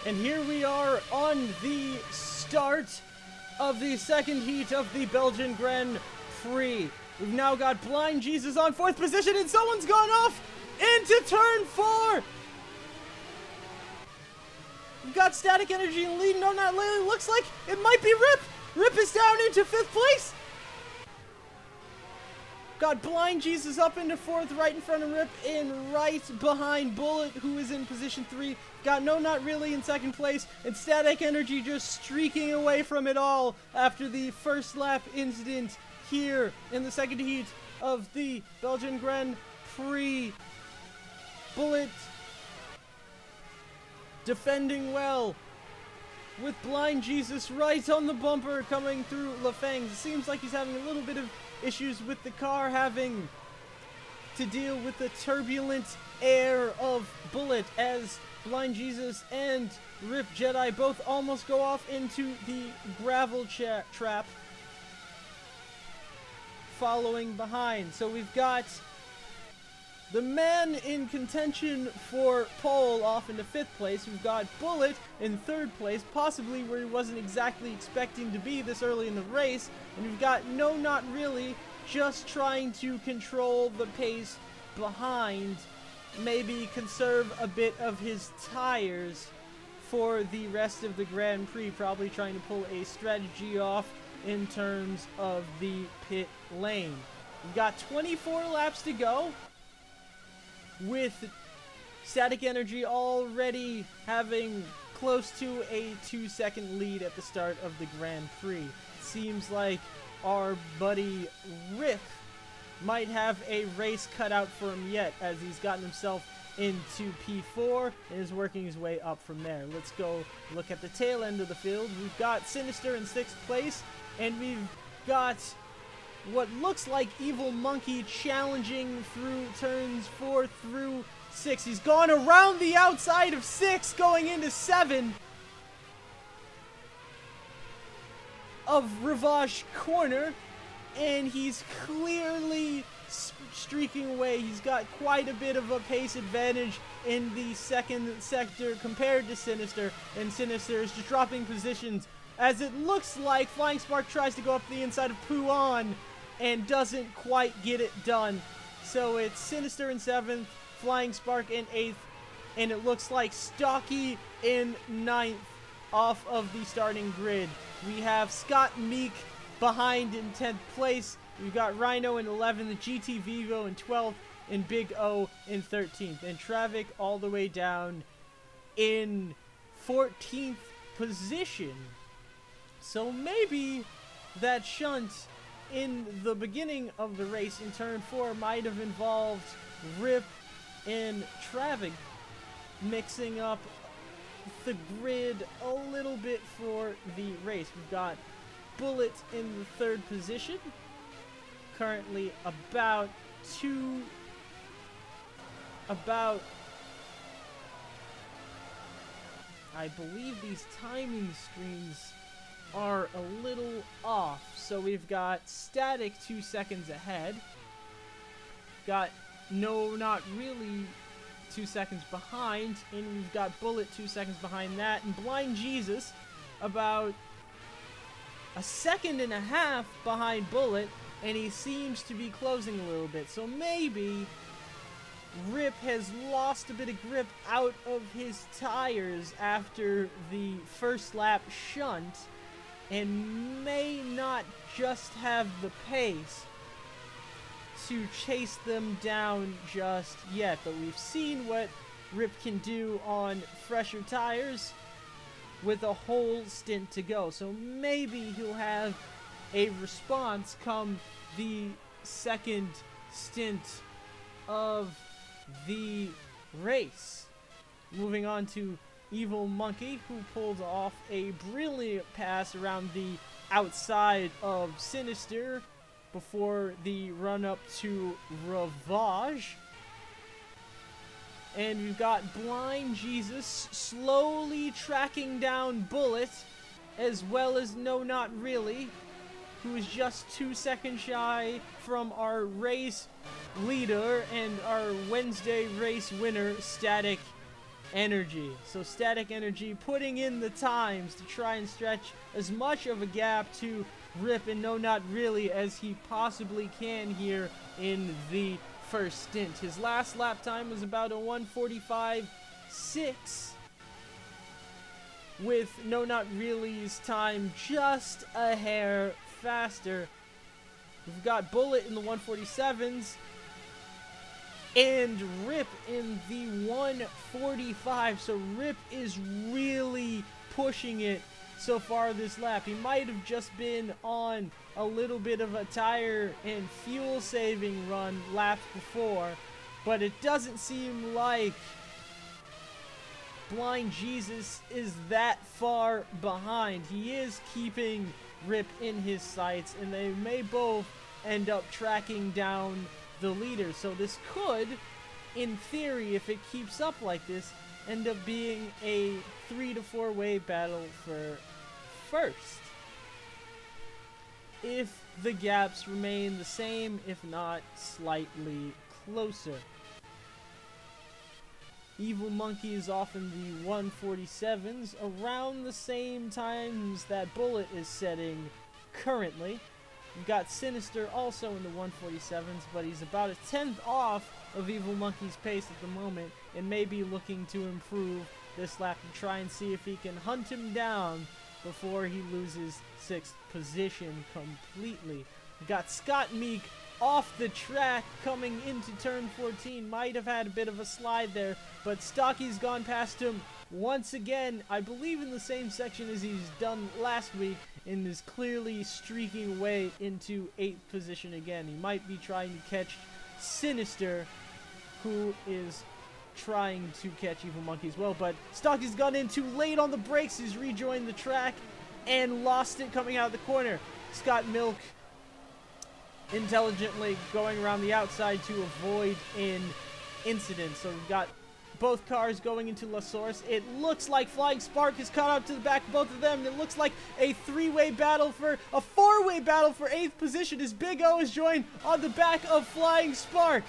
And here we are on the start of the second heat of the Belgian Grand Prix. We've now got Blind Jesus on 4th position, and someone's gone off into turn 4. We've got Static Energy in lead. No, not Lily. Looks like it might be Rip. Rip is down into 5th place. Got Blind Jesus up into 4th, right in front of Rip, and right behind Bullet, who is in position 3. Got No Not Really in 2nd place, and Static Energy just streaking away from it all after the first lap incident here in the second heat of the Belgian Grand Prix. Bullet defending well, with Blind Jesus right on the bumper coming through LaFang. It seems like he's having a little bit of issues with the car, having to deal with the turbulent air of Bullet as Blind Jesus and Rip Jedi both almost go off into the gravel trap following behind. So we've got the man in contention for pole off into 5th place. We've got Bullet in 3rd place, possibly where he wasn't exactly expecting to be this early in the race. And we've got No Not Really just trying to control the pace behind, maybe conserve a bit of his tires for the rest of the Grand Prix, probably trying to pull a strategy off in terms of the pit lane. We've got 24 laps to go, with Static Energy already having close to a 2-second lead at the start of the Grand Prix. Seems like our buddy Rip might have a race cut out for him yet, as he's gotten himself into P4 and is working his way up from there. Let's go look at the tail end of the field. We've got Sinister in 6th place, and we've got what looks like Evil Monkey challenging through turns 4 through 6. He's gone around the outside of 6, going into 7 of Rivage Corner, and he's clearly streaking away. He's got quite a bit of a pace advantage in the 2nd sector compared to Sinister, and Sinister is just dropping positions as it looks like Flying Spark tries to go up the inside of Puan and doesn't quite get it done. So it's Sinister in 7th, Flying Spark in 8th, and it looks like Stocky in 9th off of the starting grid. We have Scott Meek behind in 10th place. We've got Rhino in 11th, GT Vivo in 12th, and Big O in 13th. And Travic all the way down in 14th position. So maybe that shunt in the beginning of the race in turn 4 might have involved Rip and Travic mixing up the grid a little bit for the race. We've got Bullet in the 3rd position, currently I believe these timing screens are a little off. So we've got Static 2 seconds ahead. Got No Not Really 2 seconds behind, and we've got Bullet 2 seconds behind that, and Blind Jesus about a 1.5 seconds behind Bullet, and he seems to be closing a little bit. So maybe Rip has lost a bit of grip out of his tires after the first lap shunt, and may not just have the pace to chase them down just yet. But we've seen what Rip can do on fresher tires with a whole stint to go. So maybe he'll have a response come the second stint of the race. Moving on to Evil Monkey, who pulled off a brilliant pass around the outside of Sinister before the run-up to Ravage. And we've got Blind Jesus slowly tracking down Bullet, as well as No Not Really, who is just 2 seconds shy from our race leader and our Wednesday race winner, Static Energy. So Static Energy putting in the times to try and stretch as much of a gap to Rip and No Not Really as he possibly can here in the first stint. His last lap time was about a 1:45.6, with No Not Really's time just a hair faster. We've got Bullet in the 1:47s and Rip in the 1:45. So Rip is really pushing it so far this lap. He might have just been on a little bit of a tire and fuel saving run laps before, but it doesn't seem like Blind Jesus is that far behind. He is keeping Rip in his sights, and they may both end up tracking down the leader. So this could, in theory, if it keeps up like this, end up being a 3 to 4 way battle for first, if the gaps remain the same, if not slightly closer. Evil Monkey is off in the 1:47s, around the same times that Bullet is setting currently. We've got Sinister also in the 1:47s, but he's about a 10th off of Evil Monkey's pace at the moment, and may be looking to improve this lap to try and see if he can hunt him down before he loses 6th position completely. We've got Scott Meek off the track coming into turn 14. Might have had a bit of a slide there, but Stocky's gone past him once again, I believe in the same section as he's done last week, and is clearly streaking away into 8th position again. He might be trying to catch Sinister, who is trying to catch Evil Monkey as well, but Stocky's gone in too late on the brakes. He's rejoined the track and lost it coming out of the corner. Scott Milk intelligently going around the outside to avoid an incident. So we've got both cars going into La Source. It looks like Flying Spark has caught up to the back of both of them. It looks like a 4-way battle for 8th position as Big O is joined on the back of Flying Spark.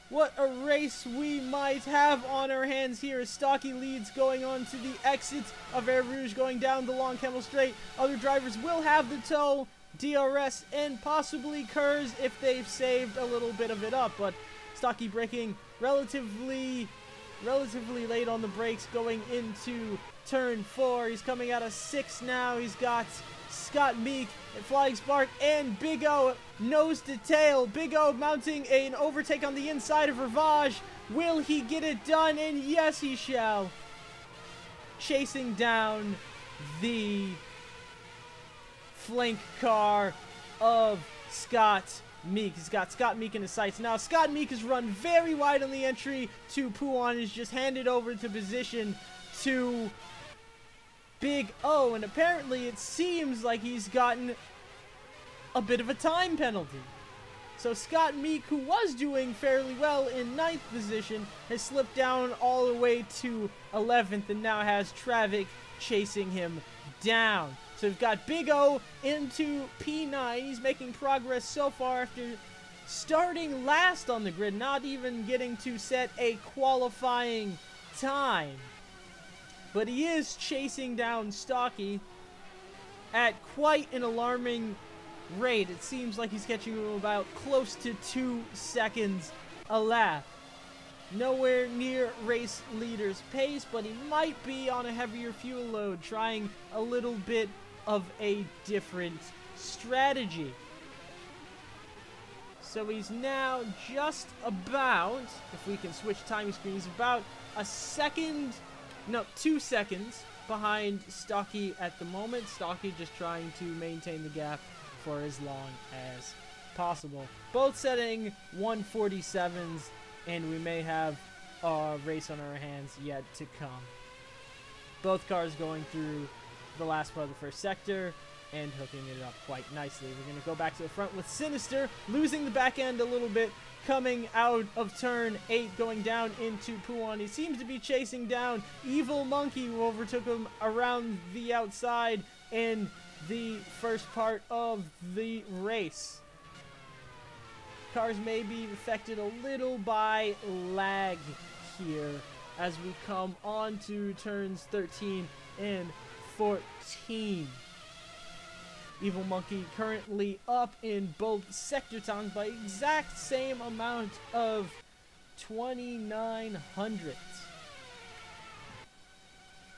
What a race we might have on our hands here as Stocky leads going on to the exit of Air Rouge, going down the Long Camel Straight. Other drivers will have the tow, DRS, and possibly Kurz if they've saved a little bit of it up, but Stocky braking relatively late on the brakes going into turn 4. He's coming out of 6 now. He's got Scott Meek, Flying Spark, and Big O nose to tail. Big O mounting an overtake on the inside of Ravage. Will he get it done? And yes, he shall. Chasing down the flank car of Scott Meek. He's got Scott Meek in his sights. Now, Scott Meek has run very wide on the entry to Puan. He's just handed over to position to Big O, and apparently it seems like he's gotten a bit of a time penalty. So Scott Meek, who was doing fairly well in 9th position, has slipped down all the way to 11th and now has Travick chasing him down. So we've got Big O into P9. He's making progress so far after starting last on the grid, not even getting to set a qualifying time. But he is chasing down Stocky at quite an alarming rate. It seems like he's catching him about close to 2 seconds a lap. Nowhere near race leader's pace, but he might be on a heavier fuel load, trying a little bit of a different strategy. So he's now just about, if we can switch timing screens, about 2 seconds behind Stocky at the moment. Stocky just trying to maintain the gap for as long as possible. Both setting 1:47s, and we may have a race on our hands yet to come. Both cars going through the last part of the first sector and hooking it up quite nicely. We're going to go back to the front with Sinister, losing the back end a little bit, coming out of turn 8, going down into Puan. He seems to be chasing down Evil Monkey, who overtook him around the outside and the first part of the race. Cars may be affected a little by lag here as we come on to turns 13 and 14. Evil Monkey currently up in both sector times by exact same amount of 2,900.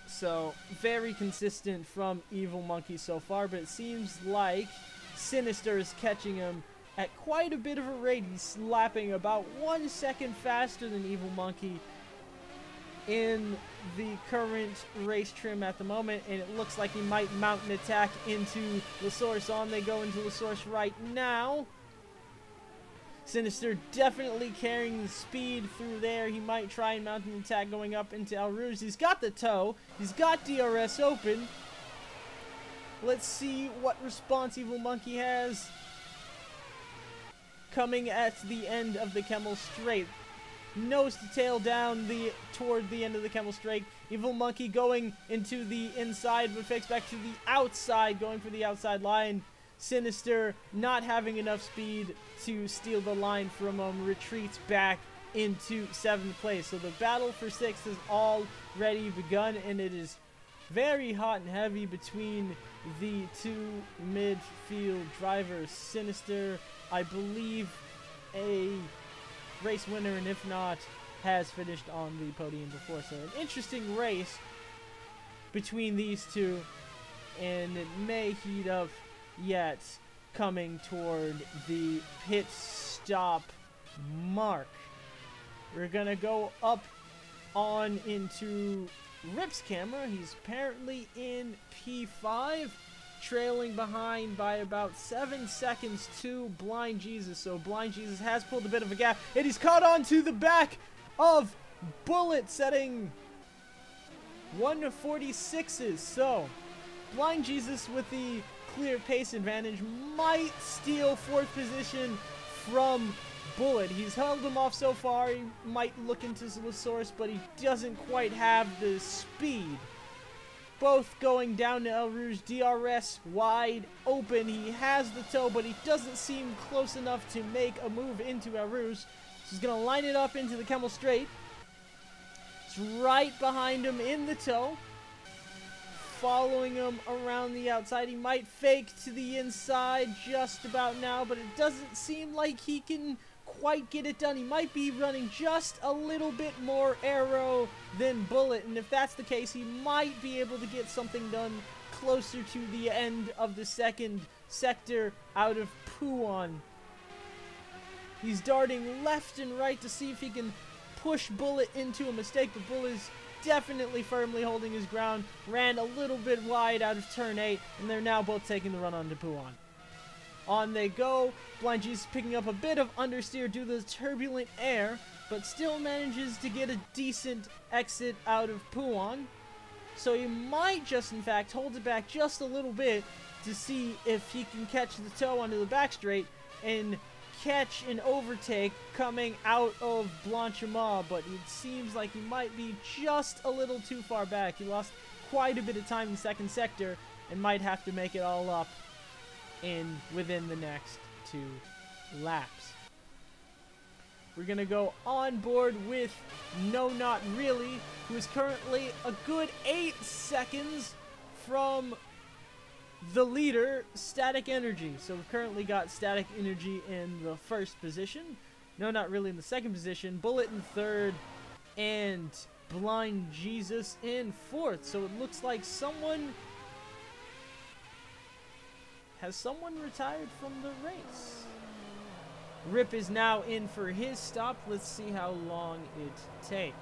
So very consistent from Evil Monkey so far, but it seems like Sinister is catching him at quite a bit of a rate. He's lapping about 1 second faster than Evil Monkey in the current race trim at the moment, and it looks like he might mount an attack into the source. On they go into the source right now. Sinister definitely carrying the speed through there. He might try and mount an attack going up into El Rouge. He's got the toe. He's got DRS open. Let's see what response Evil Monkey has coming at the end of the Camel Straight. Nose to tail down toward the end of the Camel Straight. Evil Monkey going into the inside, but fakes back to the outside, going for the outside line. Sinister not having enough speed to steal the line from him, retreats back into 7th place. So the battle for 6th has already begun, and it is very hot and heavy between the two midfield drivers. Sinister, I believe, a race winner, and if not, has finished on the podium before. So an interesting race between these two, and it may heat up yet coming toward the pit stop mark. We're gonna go up on into Rip's camera. He's apparently in P5, trailing behind by about 7 seconds to Blind Jesus. So Blind Jesus has pulled a bit of a gap, and he's caught on to the back of Bullet, setting 1:46s. So Blind Jesus with the clear pace advantage might steal 4th position from Bullet. He's held him off so far. He might look into the source, but he doesn't quite have the speed. Both going down to El Rouge, DRS wide open. He has the toe, but he doesn't seem close enough to make a move into El Rouge. So he's going to line it up into the Camel Straight. It's right behind him in the toe. Following him around the outside. He might fake to the inside just about now, but it doesn't seem like he can quite get it done. He might be running just a little bit more aero than Bullet, and if that's the case, he might be able to get something done closer to the end of the 2nd sector out of Puan. He's darting left and right to see if he can push Bullet into a mistake, but Bullet is definitely firmly holding his ground. Ran a little bit wide out of turn 8, and they're now both taking the run onto Puan. On they go. Blind Jesus picking up a bit of understeer due to the turbulent air, but still manages to get a decent exit out of Puan. So he might just, in fact, hold it back just a little bit to see if he can catch the toe onto the back straight and catch an overtake coming out of Blanchimont, but it seems like he might be just a little too far back. He lost quite a bit of time in the 2nd sector and might have to make it all up within the next 2 laps. We're gonna go on board with No Not Really, who is currently a good 8 seconds from the leader, Static Energy. So we've currently got Static Energy in the 1st position, No Not Really in the 2nd position, Bullet in 3rd, and Blind Jesus in 4th. So it looks like has someone retired from the race. Rip is now in for his stop. Let's see how long it takes.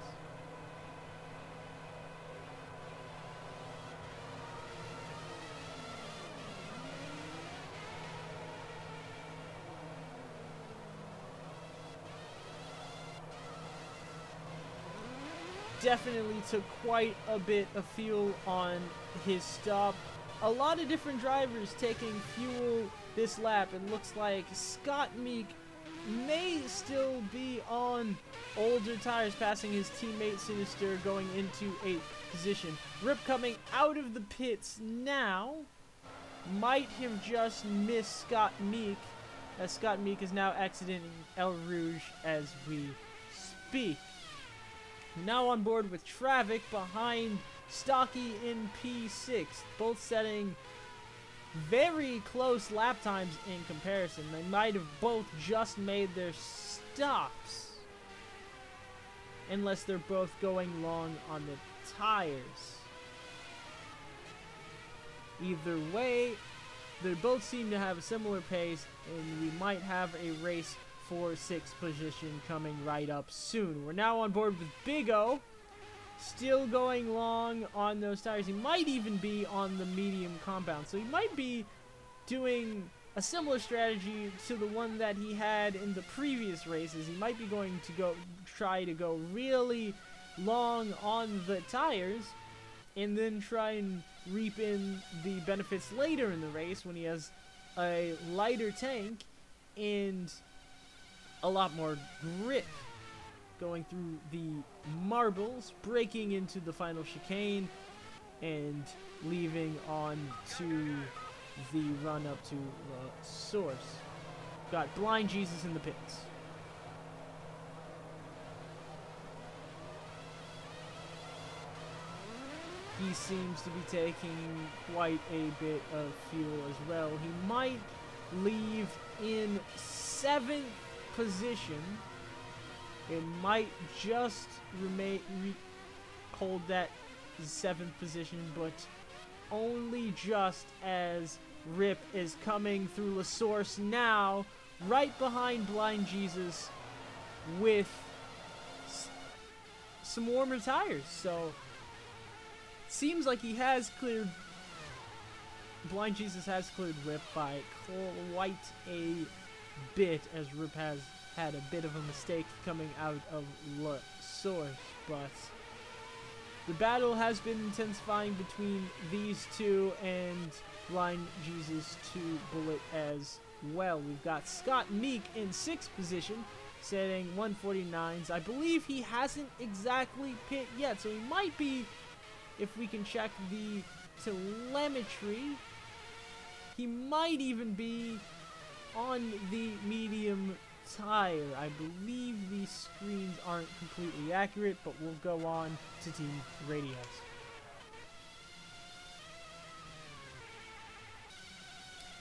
Definitely took quite a bit of fuel on his stop. A lot of different drivers taking fuel this lap. It looks like Scott Meek may still be on older tires, passing his teammate Sinister, going into 8th position. Rip coming out of the pits now. might have just missed Scott Meek, as Scott Meek is now exiting El Rouge as we speak. Now on board with Travick behind Stocky in P6, both setting very close lap times in comparison. They might have both just made their stops, unless they're both going long on the tires. Either way, they both seem to have a similar pace, and we might have a race for 6th position coming right up soon. We're now on board with Big O, still going long on those tires. He might even be on the medium compound, so he might be doing a similar strategy to the one that he had in the previous races. He might be going to try to go really long on the tires, and then try and reap in the benefits later in the race when he has a lighter tank and a lot more grip, going through the marbles, breaking into the final chicane, and leaving on to the run up to the source. Got Blind Jesus in the pits. He seems to be taking quite a bit of fuel as well. He might leave in 7th position. It might just hold that 7th position, but only just, as Rip is coming through La Source now, right behind Blind Jesus with some warmer tires. So seems like he has cleared, Blind Jesus has cleared Rip by quite a bit, as Rip has had a bit of a mistake coming out of La Source. But the battle has been intensifying between these two, and Blind Jesus to Bullet as well. We've got Scott Meek in 6th position, setting 149s. I believe he hasn't exactly pit yet, so he might be, if we can check the telemetry, he might even be on the medium tire. I believe these screens aren't completely accurate, but we'll go on to team radios.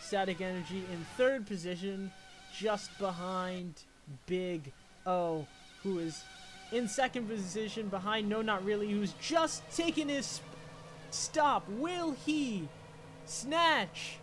Static Energy in 3rd position, just behind Big O, who is in 2nd position behind No Not Really, who's just taken his stop. Will he snatch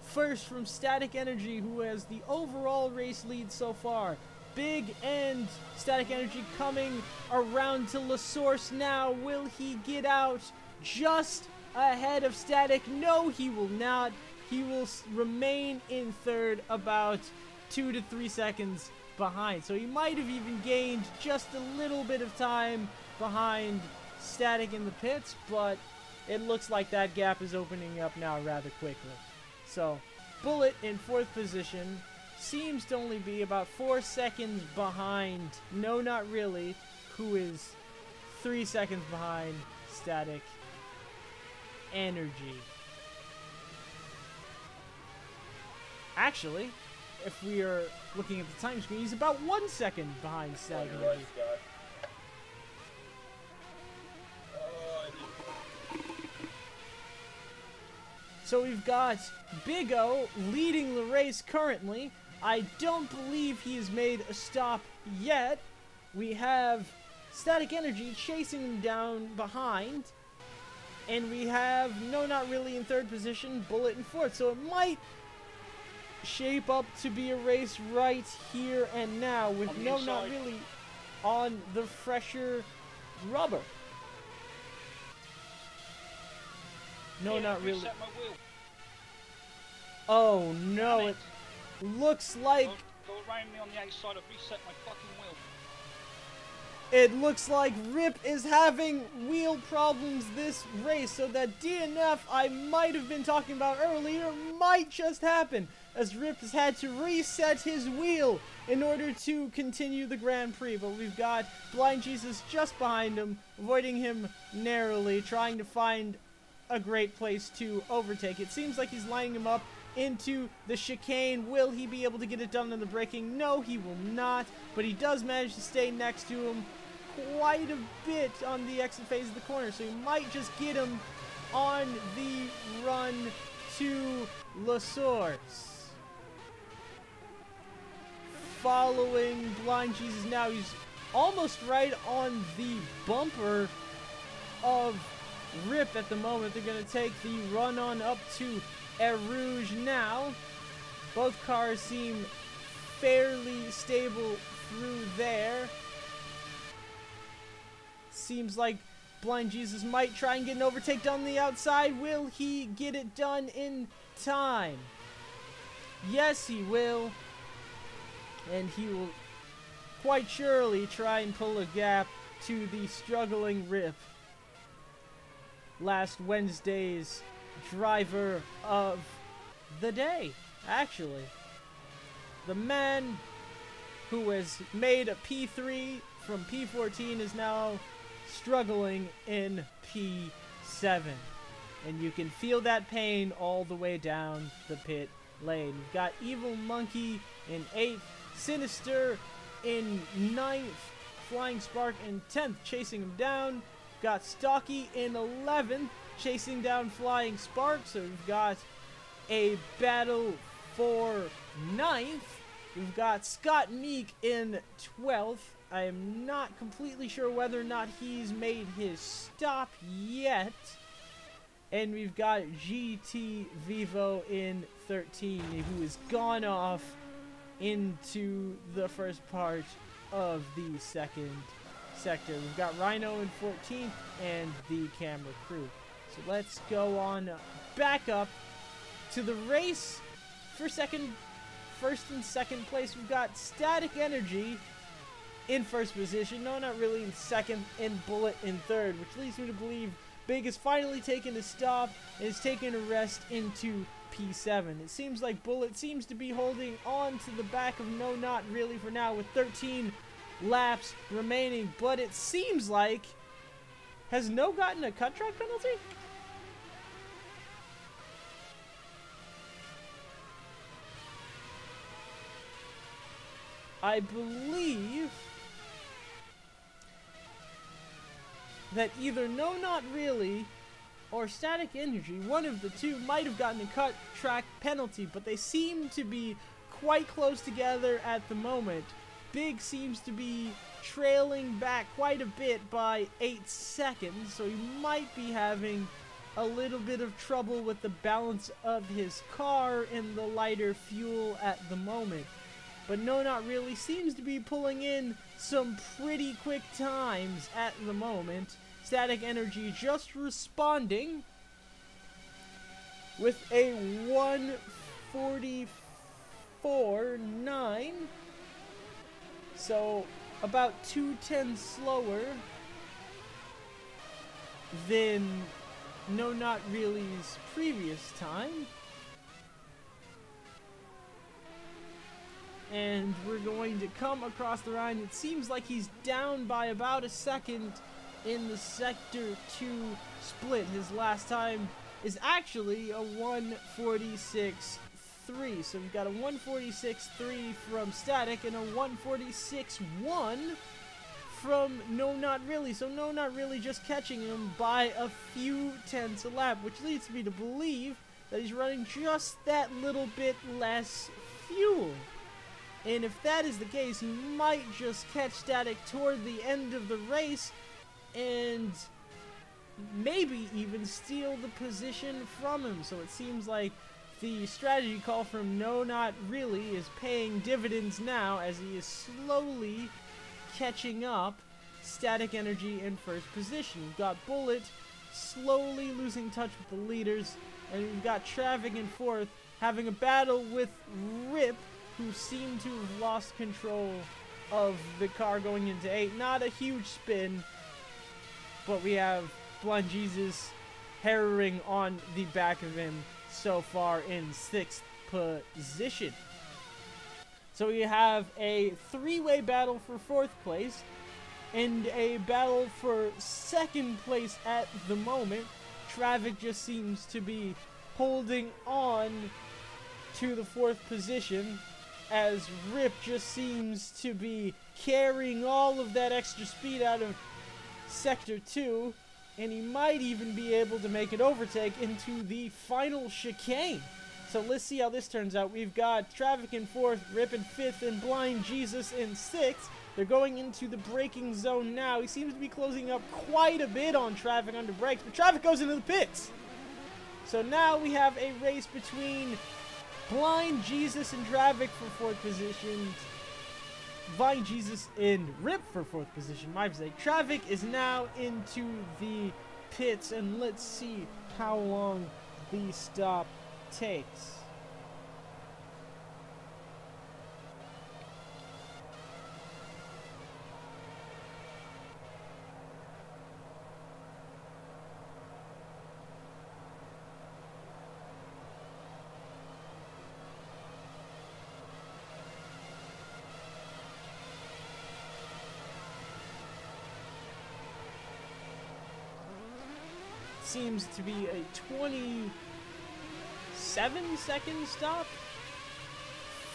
first from Static Energy, who has the overall race lead so far? Big and Static Energy coming around to La Source now. Will he get out just ahead of Static? No, he will not. He will remain in 3rd, about 2 to 3 seconds behind. So he might have even gained just a little bit of time behind Static in the pits, but it looks like that gap is opening up now rather quickly. So Bullet in 4th position seems to only be about 4 seconds behind No Not Really, who is 3 seconds behind Static Energy. Actually, if we are looking at the time screen, he's about 1 second behind Static Energy. So we've got Big O leading the race currently. I don't believe he has made a stop yet. We have Static Energy chasing him down behind. And we have No Not Really in 3rd position, Bullet in 4th. So it might shape up to be a race right here and now, with No Not Really on the fresher rubber. No, not really. Oh no, it looks like... Go around me on the outside, I've reset my fucking wheel. It looks like Rip is having wheel problems this race, so that DNF I might have been talking about earlier might just happen, as Rip has had to reset his wheel in order to continue the Grand Prix. But we've got Blind Jesus just behind him, avoiding him narrowly, trying to find a great place to overtake. It seems like he's lining him up into the chicane. Will he be able to get it done in the braking? No, he will not, but he does manage to stay next to him quite a bit on the exit phase of the corner, so he might just get him on the run to La Source. Following Blind Jesus now, he's almost right on the bumper of Rip at the moment. They're going to take the run on up to Air Rouge now. Both cars seem fairly stable through there. Seems like Blind Jesus might try and get an overtake done on the outside. Will he get it done in time? Yes, he will. And he will quite surely try and pull a gap to the struggling Rip. Last Wednesday's driver of the day, actually. The man who has made a P3 from P14 is now struggling in P7. And you can feel that pain all the way down the pit lane. You've got Evil Monkey in 8th, Sinister in 9th, Flying Spark in 10th, chasing him down. Got Stocky in 11th, chasing down Flying Spark. So we've got a battle for 9th. We've got Scott Meek in 12th. I am not completely sure whether or not he's made his stop yet. And we've got GT Vivo in 13, who has gone off into the first part of the second sector. We've got Rhino in 14th and the camera crew. So let's go on back up to the race for first and second place. We've got Static Energy in first position. No, not really, in second, and Bullet in third, which leads me to believe Big has finally taken a stop and is taking a rest into P7. It seems like Bullet seems to be holding on to the back of No Not Really for now with 13 laps remaining, but it seems like, has No gotten a cut track penalty? I believe that either No Not Really or Static Energy, one of the two, might have gotten a cut track penalty, but they seem to be quite close together at the moment. Big seems to be trailing back quite a bit by 8 seconds, so he might be having a little bit of trouble with the balance of his car and the lighter fuel at the moment. But No Not Really seems to be pulling in some pretty quick times at the moment. Static Energy just responding with a 1:44.9. So about 2:10 slower than No Not Really's previous time. And we're going to come across the line. It seems like he's down by about a second in the Sector 2 split. His last time is actually a 1:46.3. So we've got a 1:46.3 from Static and a 1:46.1 from No Not Really. So No Not Really just catching him by a few tenths a lap, which leads me to believe that he's running just that little bit less fuel. And if that is the case, he might just catch Static toward the end of the race and maybe even steal the position from him. So it seems like the strategy call from No Not Really is paying dividends now as he is slowly catching up Static Energy in first position. We've got Bullet slowly losing touch with the leaders, and we've got Traffic in fourth having a battle with Rip, who seem to have lost control of the car going into 8. Not a huge spin, but we have Blind Jesus harrowing on the back of him so far in 6th position. So we have a three-way battle for 4th place and a battle for 2nd place at the moment. Traffic just seems to be holding on to the 4th position, as Rip just seems to be carrying all of that extra speed out of Sector 2, and he might even be able to make an overtake into the final chicane. So let's see how this turns out. We've got Traffic in 4th, Rip in 5th, and Blind Jesus in 6th. They're going into the braking zone now. He seems to be closing up quite a bit on Traffic under brakes, but Traffic goes into the pits. So now we have a race between Blind Jesus and Traffic for 4th position. Blind Jesus and Rip for 4th position. My mistake. Traffic is now into the pits, and let's see how long the stop takes. Seems to be a 27-second stop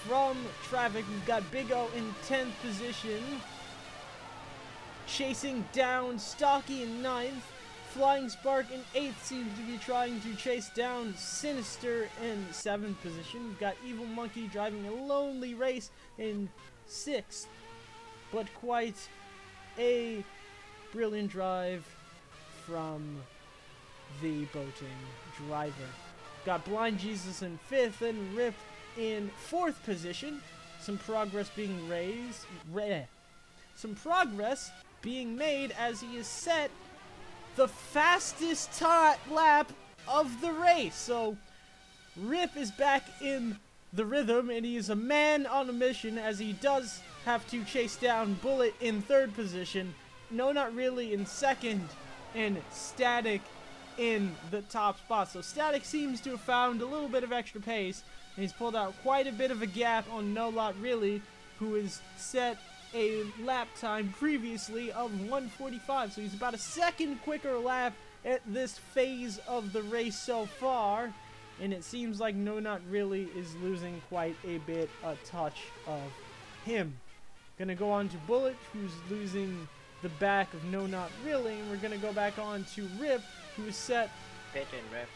from Traffic. We've got Big O in 10th position, chasing down Stocky in 9th. Flying Spark in 8th seems to be trying to chase down Sinister in 7th position. We've got Evil Monkey driving a lonely race in 6th, but quite a brilliant drive from the boating driver. Got Blind Jesus in 5th and Rip in 4th position. Some progress being made as he has set the fastest lap of the race. So Rip is back in the rhythm, and he is a man on a mission, as he does have to chase down Bullet in 3rd position, No Not Really in 2nd, and Static in the top spot. So Static seems to have found a little bit of extra pace, and he's pulled out quite a bit of a gap on No Not Really, who has set a lap time previously of 1:45. So he's about a second quicker lap at this phase of the race so far, and it seems like No Not Really is losing quite a bit a touch of him. Gonna go on to Bullet, who's losing the back of No Not Really, and we're gonna go back on to Rip, who is set. Pitch in, Rip.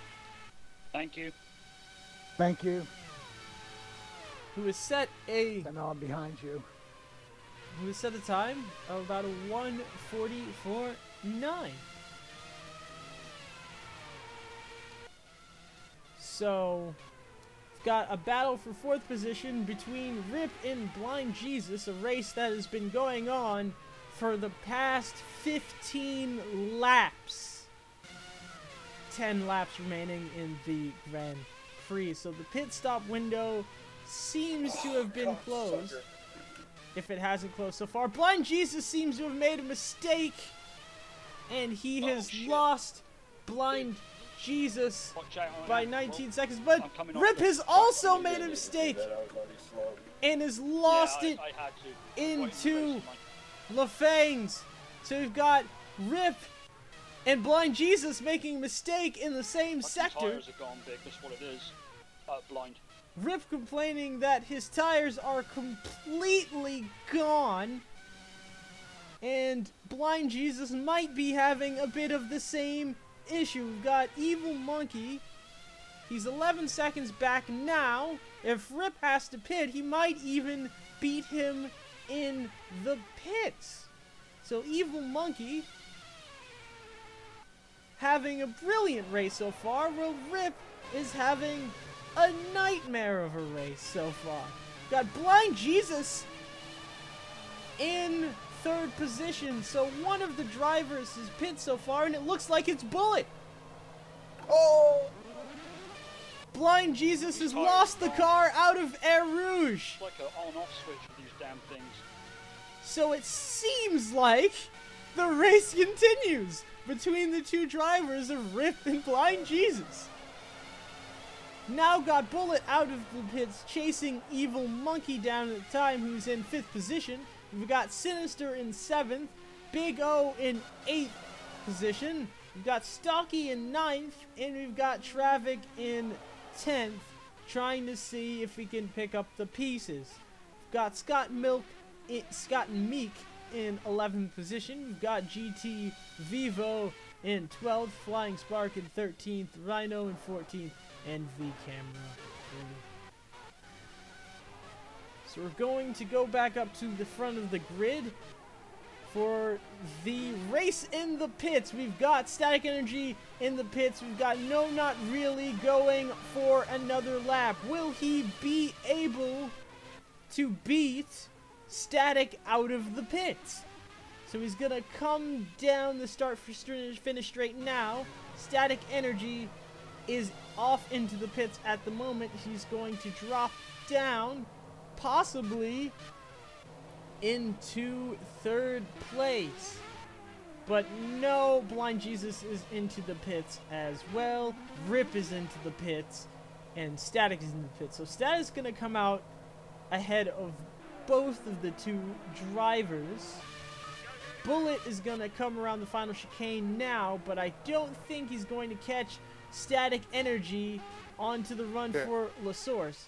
Thank you. Thank you. Who has set a. I know I'm behind you. Who has set a time of about a 1:44.9. So, we've got a battle for 4th position between Rip and Blind Jesus, a race that has been going on for the past 15 laps. 10 laps remaining in the Grand Prix. So the pit stop window seems to have been closed. If it hasn't closed so far. Blind Jesus seems to have made a mistake, and he has lost Blind Jesus by 19 seconds. But Rip has also made a mistake and has lost it into LaFangs. So we've got Rip and Blind Jesus making a mistake in the same sector. Tires are gone big, that's what it is. Blind. Rip complaining that his tires are completely gone, and Blind Jesus might be having a bit of the same issue. We've got Evil Monkey. He's 11 seconds back now. If Rip has to pit, he might even beat him in the pits. So Evil Monkey having a brilliant race so far, while Rip is having a nightmare of a race so far. Got Blind Jesus in 3rd position, so one of the drivers has pit so far, and it looks like it's Bullet. Oh! Blind Jesus has lost the car out of Air Rouge. It's like an on-off switch with these damn things. So it seems like the race continues between the two drivers of Rip and Blind Jesus. Now got Bullet out of the pits, chasing Evil Monkey down at the time, who's in 5th position. We've got Sinister in 7th, Big O in 8th position, We've got Stocky in 9th, and we've got Travic in 10th, trying to see if we can pick up the pieces. We've got Scott and Meek in 11th position. We've got GT Vivo in 12th, Flying Spark in 13th, Rhino in 14th, and V-Camera. So we're going to go back up to the front of the grid for the race in the pits. We've got Static Energy in the pits. We've got No Not Really going for another lap. Will he be able to beat Static out of the pits? So he's going to come down the start finish straight now. Static Energy is off into the pits at the moment. He's going to drop down, possibly into 3rd place. But no, Blind Jesus is into the pits as well. Rip is into the pits. And Static is in the pits. So Static's going to come out ahead of both of the two drivers. Bullet is going to come around the final chicane now, but I don't think he's going to catch Static Energy onto the run for La Source.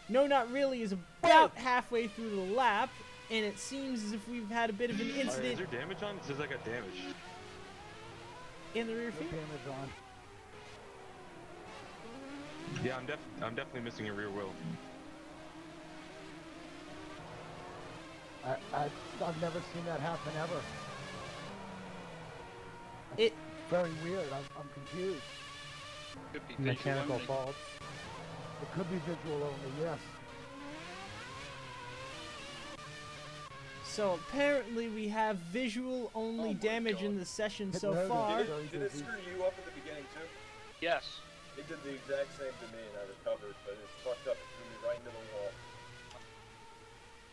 No, Not Really is about halfway through the lap, and it seems as if we've had a bit of an incident. Is there damage on? It says I got damage. In the rear feed? Damage on. Yeah, I'm definitely missing a rear wheel. I've never seen that happen ever. It Very weird. I'm confused. Could be mechanical fault. It could be visual only, yes. So apparently we have visual only damage in the session so far. Did it screw you up at the beginning too? Yes. It did the exact same to me and I recovered, but it's fucked up. It threw me right into the wall.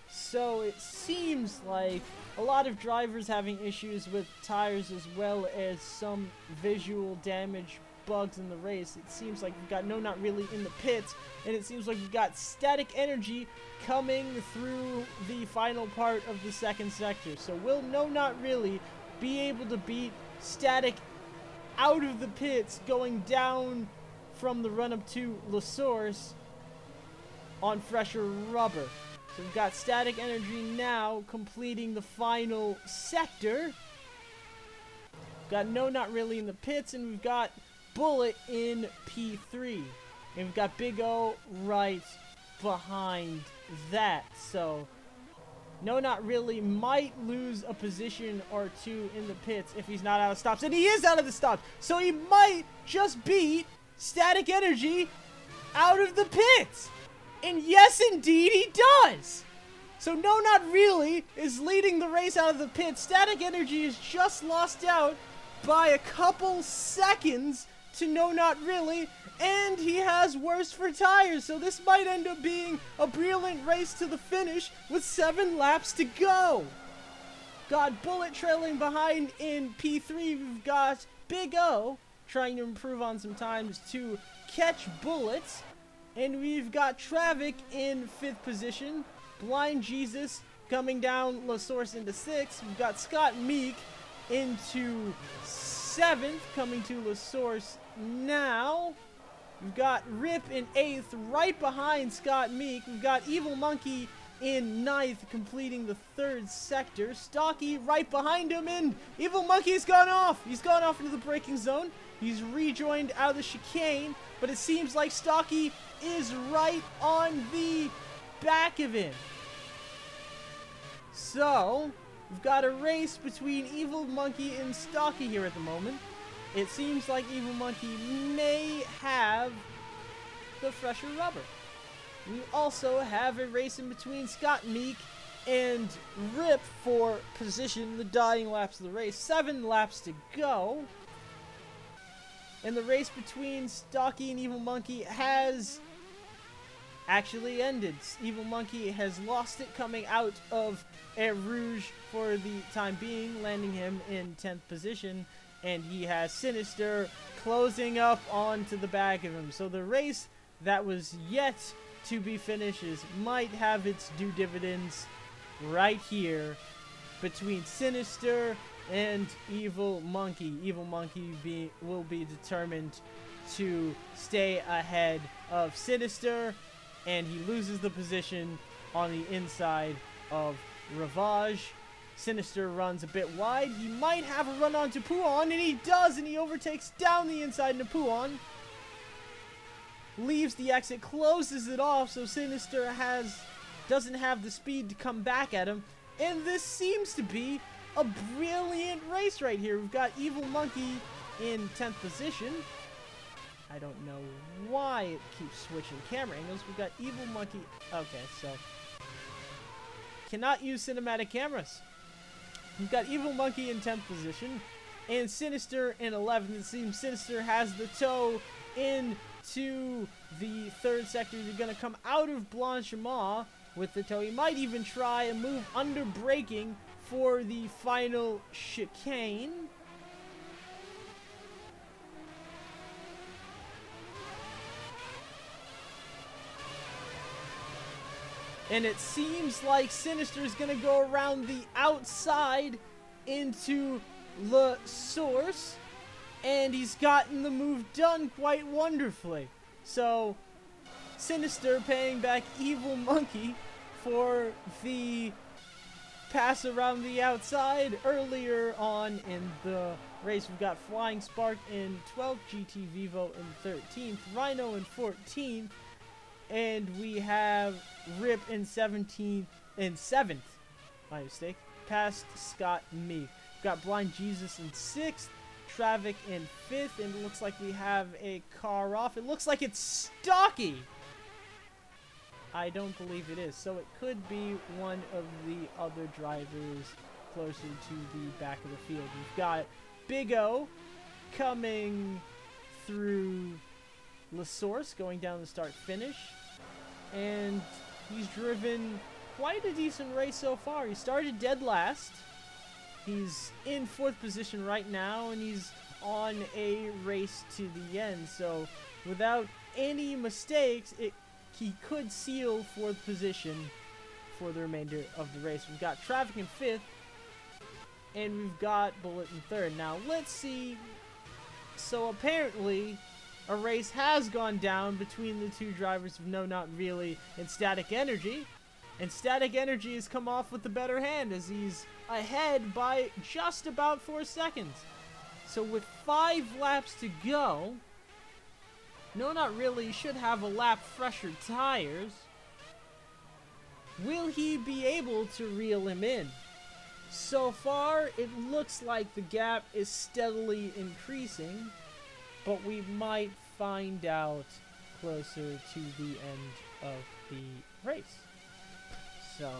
So it seems like a lot of drivers having issues with tires as well as some visual damage bugs in the race. It seems like we've got No Not Really in the pits, and it seems like we've got Static Energy coming through the final part of the 2nd sector. So will No Not Really be able to beat Static out of the pits going down from the run-up to La Source on fresher rubber? So we've got Static Energy now completing the final sector. We've got No Not Really in the pits, and we've got Bullet in P3. And we've got Big O right behind that. So No Not Really might lose a position or two in the pits if he's not out of stops. And he is out of the stops. So he might just beat Static Energy out of the pits. And yes, indeed, he does! So No Not Really is leading the race out of the pit. Static Energy is just lost out by a couple seconds to No Not Really, and he has worse for tires. So this might end up being a brilliant race to the finish with 7 laps to go. Got Bullet trailing behind in P3. We've got Big O trying to improve on some times to catch Bullets. And we've got Travic in 5th position. Blind Jesus coming down La Source into 6th. We've got Scott Meek into 7th, coming to La Source now. We've got Rip in 8th, right behind Scott Meek. We've got Evil Monkey in 9th, completing the 3rd sector. Stocky right behind him, and Evil Monkey's gone off. He's gone off into the braking zone. He's rejoined out of the chicane, but it seems like Stocky is right on the back of him. So, we've got a race between Evil Monkey and Stocky here at the moment. It seems like Evil Monkey may have the fresher rubber. We also have a race in between Scott Meek and Rip for position, the dying laps of the race. 7 laps to go. And the race between Stocky and Evil Monkey has actually ended. Evil Monkey has lost it coming out of Air Rouge for the time being, landing him in 10th position. And he has Sinister closing up onto the back of him. So the race that was yet to be finished might have its due dividends right here between Sinister and Evil Monkey. Evil Monkey will be determined to stay ahead of Sinister, and he loses the position on the inside of Ravage. Sinister runs a bit wide. He might have a run onto Puon, and he does, and he overtakes down the inside into Puon. Leaves the exit, closes it off, so Sinister doesn't have the speed to come back at him. And this seems to be a brilliant race right here. We've got Evil Monkey in 10th position. I don't know why it keeps switching camera angles. We've got Evil Monkey. Okay, so cannot use cinematic cameras. We've got Evil Monkey in 10th position and Sinister in 11th. It seems Sinister has the toe into the 3rd sector. You're going to come out of Blanchiment with the toe. He might even try a move under braking for the final chicane. And it seems like Sinister is going to go around the outside into Le Source. And he's gotten the move done quite wonderfully. So, Sinister paying back Evil Monkey for the pass around the outside earlier on in the race. We've got Flying Spark in 12th, GT Vivo in 13th, Rhino in 14th, and we have Rip in 17th and 7th. My mistake. Past Scott Meek. We've got Blind Jesus in 6th, Travic in 5th, and it looks like we have a car off. It looks like it's Stocky. I don't believe it is, so it could be one of the other drivers closer to the back of the field. We've got Big O coming through La Source, going down the start-finish, and he's driven quite a decent race so far. He started dead last. He's in 4th position right now, and he's on a race to the end, so without any mistakes, he could seal 4th position for the remainder of the race. We've got Traffic in 5th, and we've got Bullet in 3rd. Now, let's see. So, apparently, a race has gone down between the two drivers of No Not Really and Static Energy. And Static Energy has come off with the better hand as he's ahead by just about 4 seconds. So, with 5 laps to go, No Not Really should have a lap fresher tires. Will he be able to reel him in? So far, it looks like the gap is steadily increasing, but we might find out closer to the end of the race. So,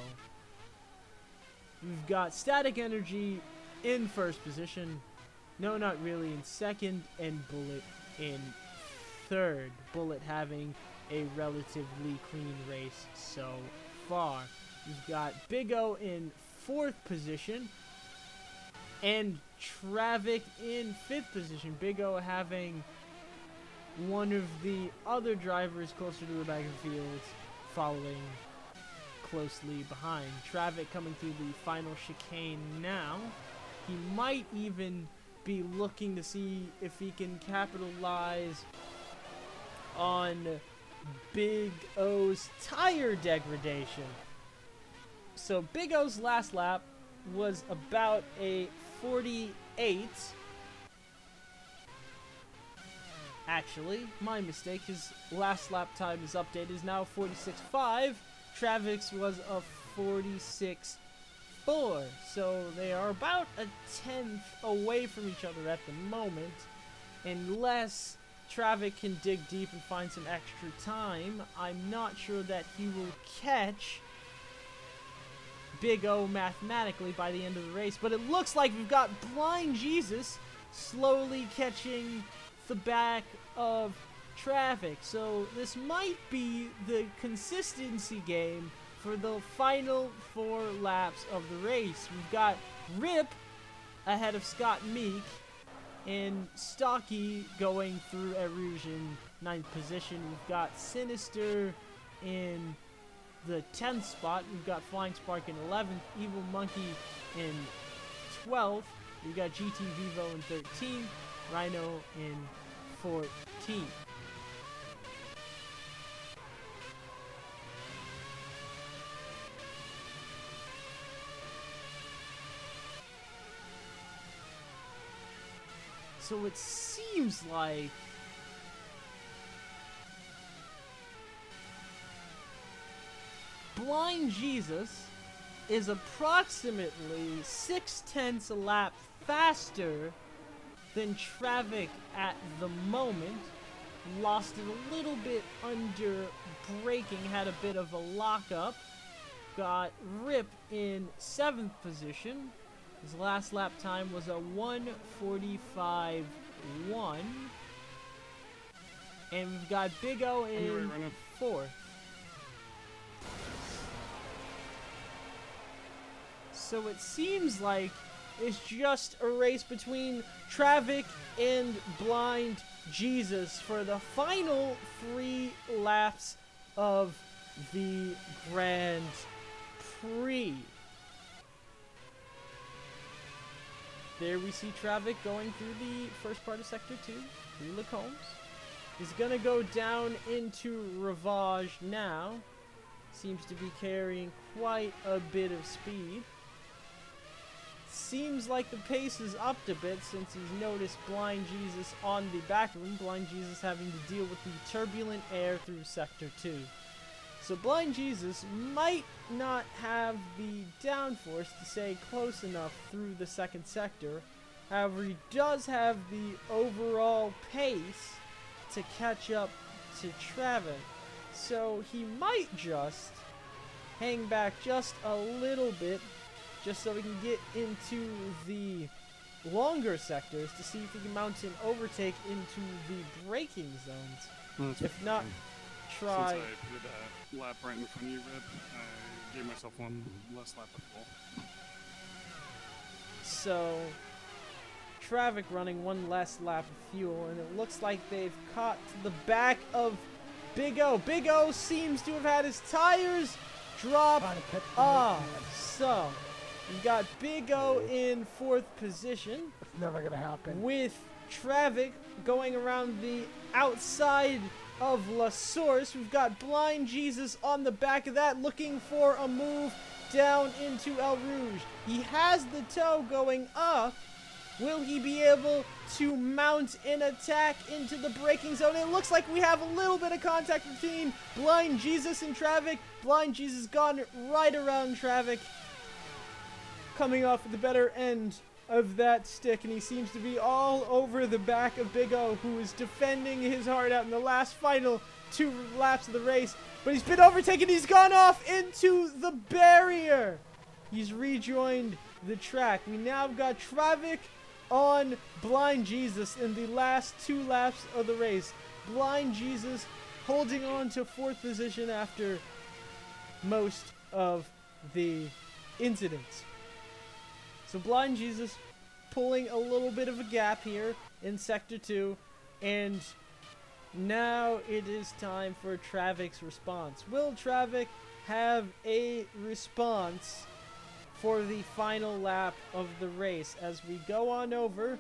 we've got Static Energy in 1st position, No Not Really in 2nd, and Bullet in 3rd. Bullet having a relatively clean race so far. We've got Big O in 4th position and Travic in 5th position. Big O having one of the other drivers closer to the back of the field following closely behind. Travic coming through the final chicane now. He might even be looking to see if he can capitalize on Big O's tire degradation. So Big O's last lap was about a 48. Actually, my mistake. His last lap time is updated. Is now 46.5. Travic's was a 46.4. So they are about a 10th away from each other at the moment. Unless Travic can dig deep and find some extra time, I'm not sure that he will catch Big O mathematically by the end of the race. But it looks like we've got Blind Jesus slowly catching the back of Traffic. So this might be the consistency game for the final 4 laps of the race. We've got Rip ahead of Scott Meek and Stocky going through Erosion 9th position. We've got Sinister in the 10th spot. We've got Flying Spark in 11th, Evil Monkey in 12th, We got GT Vivo in 13, Rhino in 14. So it seems like Blind Jesus is approximately 6/10 a lap faster than Travic at the moment. Lost it a little bit under braking, had a bit of a lockup. Got Rip in 7th position. His last lap time was a 1:45.1. And we've got Big O in 4th. So it seems like it's just a race between Travic and Blind Jesus for the final 3 laps of the Grand Prix. There we see Travic going through the first part of Sector 2, through Lacombe. He's gonna go down into Rivage now. Seems to be carrying quite a bit of speed. Seems like the pace is upped a bit since he's noticed Blind Jesus on the back of him. Blind Jesus having to deal with the turbulent air through Sector 2. So Blind Jesus might not have the downforce to stay close enough through the second sector. However, he does have the overall pace to catch up to Travic. So he might just hang back just a little bit, just so we can get into the longer sectors to see if we can mount an overtake into the braking zones. If not, try. Since I did that lap right in front of you, Rip, I gave myself one less lap at the ball. So, Travic running one less lap of fuel, and it looks like they've caught to the back of Big O. Big O seems to have had his tires drop off. So, we've got Big O in 4th position. It's never gonna happen. With Travic going around the outside of La Source. We've got Blind Jesus on the back of that, looking for a move down into El Rouge. He has the toe going up. Will he be able to mount an attack into the braking zone? It looks like we have a little bit of contact between Blind Jesus and Travic. Blind Jesus gone right around Travic, coming off the better end of that stick, and he seems to be all over the back of Big O, who is defending his heart out in the last final 2 laps of the race. But he's been overtaken. He's gone off into the barrier. He's rejoined the track. We now have got Travic on Blind Jesus in the last 2 laps of the race. Blind Jesus holding on to 4th position after most of the incidents. So Blind Jesus pulling a little bit of a gap here in Sector 2, and now it is time for Travic's response. Will Travic have a response for the final lap of the race as we go on over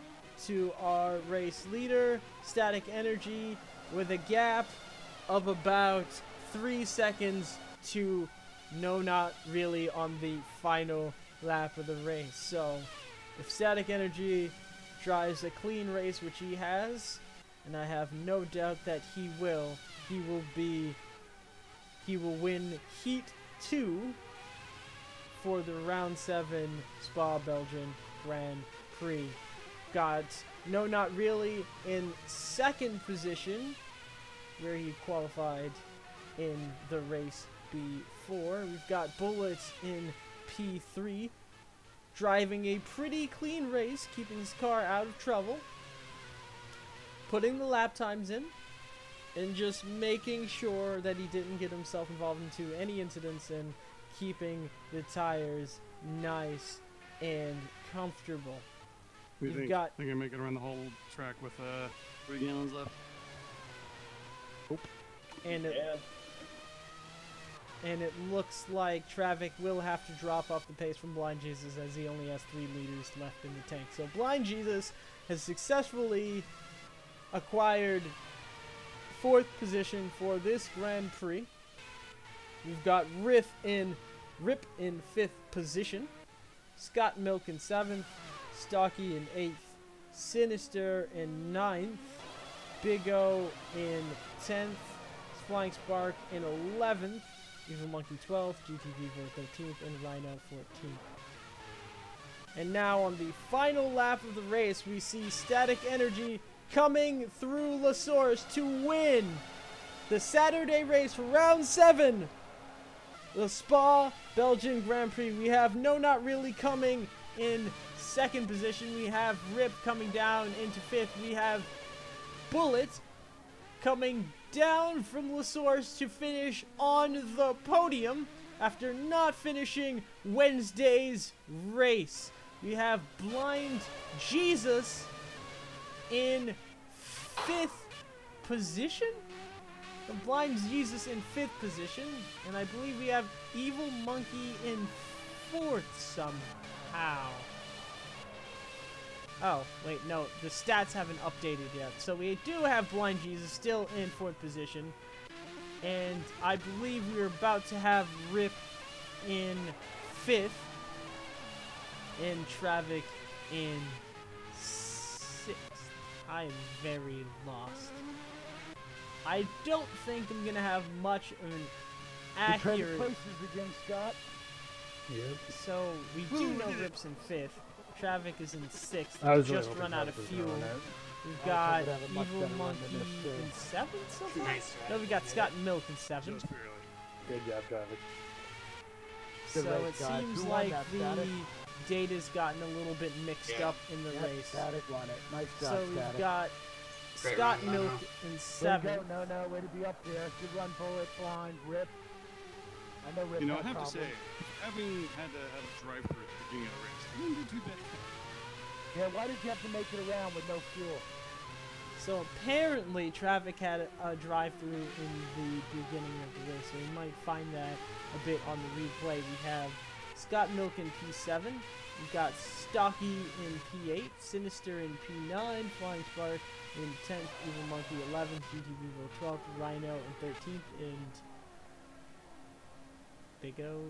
to our race leader, Static Energy, with a gap of about 3 seconds to no, not really on the final lap of the race. So if Static Energy drives a clean race, which he has, and I have no doubt that he will win Heat 2 for the Round 7 Spa Belgian Grand Prix. Got No Not Really in 2nd position, where he qualified in the race before. We've got Bullets in P3, driving a pretty clean race, keeping his car out of trouble, putting the lap times in, and just making sure that he didn't get himself involved into any incidents, and keeping the tires nice and comfortable. I think I can make it around the whole track with 3 gallons left. And and it looks like Travic will have to drop off the pace from Blind Jesus as he only has 3 liters left in the tank. So Blind Jesus has successfully acquired 4th position for this Grand Prix. We've got Rip in 5th position, Scott Milk in 7th, Stocky in 8th, Sinister in 9th, Big O in 10th, Flying Spark in 11th, Evil Monkey 12th, GTV for 13th, and Rhino 14th. And now on the final lap of the race, we see Static Energy coming through La Source to win the Saturday race for round 7. The Spa Belgian Grand Prix. We have No Not Really coming in 2nd position. We have Rip coming down into 5th. We have Bullet coming down from La Source to finish on the podium after not finishing Wednesday's race. We have Blind Jesus in 5th position? The Blind Jesus in 5th position, and I believe we have Evil Monkey in 4th somehow. Oh, wait, no, the stats haven't updated yet. So we do have Blind Jesus still in 4th position, and I believe we're about to have Rip in 5th, and Travic in 6th. I am very lost. I don't think I'm gonna have much of an accurate. You trade places again, Scott. Yep. So we do know Rip's in 5th. Travic is in 6th. I was Just really run hoping out of Travic was fuel. on it. We've I got would have a much Evil better run Monkey than this, too. in 7th so far. Nice. No, we got Scott Milk in 7th. Just barely. Good job, Travic. So Good race, it guys. seems Who won like that, the Static? data's gotten a little bit mixed up in the Yep, race. Static won it. Nice job, So we've Static. got Great Scott run, Milk Lano. in Way to 7th. go. No, way to be up there. Good run, Bullet, Blind, Rip. I know Rip You know, I had have to say, problems. having had to have a drive through at the beginning of the race, I didn't do too bad. Yeah, why did you have to make it around with no fuel? So apparently Travic had a drive-through in the beginning of the race, so we might find that a bit on the replay. We have Scott Milk in P7, we've got Stocky in P8, Sinister in P9, Flying Spark in 10th, Evil Monkey 11th, GTV 12th, Rhino in 13th, and Big O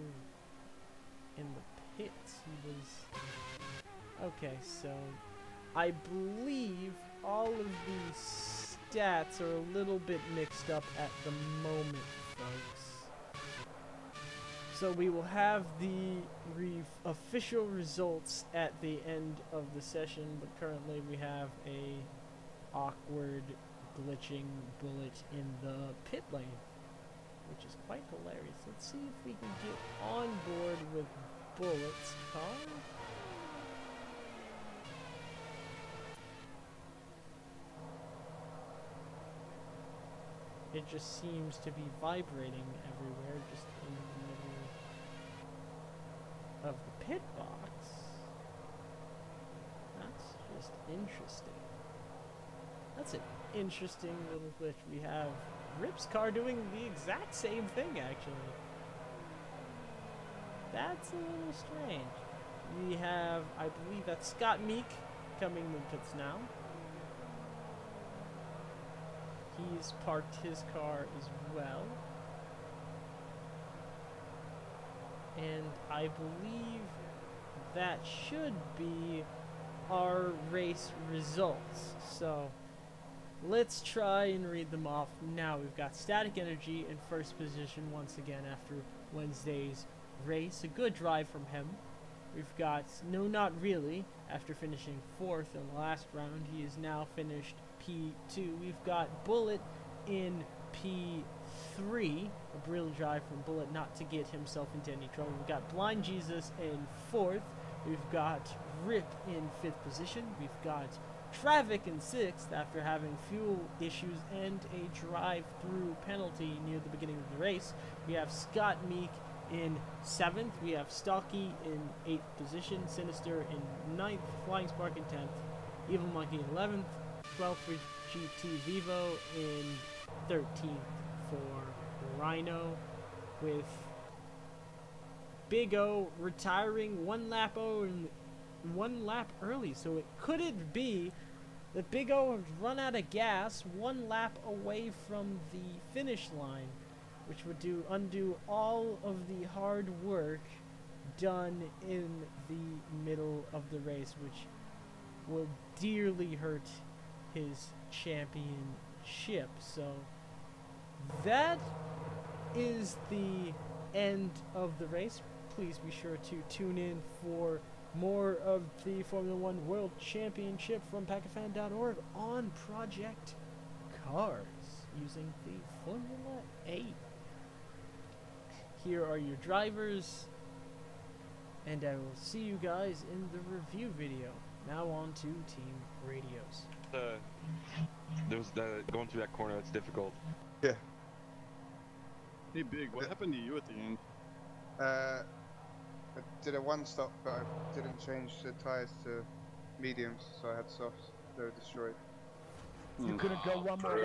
in the pits. He was... Okay, so I believe all of these stats are a little bit mixed up at the moment, folks. So we will have the official results at the end of the session, but currently we have a awkward glitching Bullet in the pit lane, which is quite hilarious. Let's see if we can get on board with Bullet's car. It just seems to be vibrating everywhere, just in the middle of the pit box. That's just interesting. That's an interesting little glitch. We have Rip's car doing the exact same thing, actually. That's a little strange. We have, I believe that's Scott Meek coming to the pits now. He's parked his car as well. And I believe that should be our race results. So let's try and read them off now. We've got Static Energy in 1st position once again after Wednesday's race. A good drive from him. We've got No Not Really after finishing 4th in the last round. He is now finished P2. We've got Bullet in P3. A brilliant drive from Bullet not to get himself into any trouble. We've got Blind Jesus in 4th. We've got Rip in 5th position. We've got Travic in 6th after having fuel issues and a drive-through penalty near the beginning of the race. We have Scott Meek in 7th. We have Stocky in 8th position. Sinister in 9th. Flying Spark in 10th. Evil Monkey in 11th. 12th for GT Vivo in 13th for Rhino. with Big O retiring one lap early. So could it be that Big O has run out of gas one lap away from the finish line, which would undo all of the hard work done in the middle of the race, which will dearly hurt his championship. So that is the end of the race. Please be sure to tune in for more of the Formula One World Championship from Pak'Cafan.org on Project Cars using the Formula 8. Here are your drivers, and I will see you guys in the review video. Now on to Team Radios. Going through that corner, that's difficult. Yeah. Hey, Big, what happened to you at the end? I did a one stop, but I didn't change the tires to mediums, so I had softs. They were destroyed. You couldn't go one more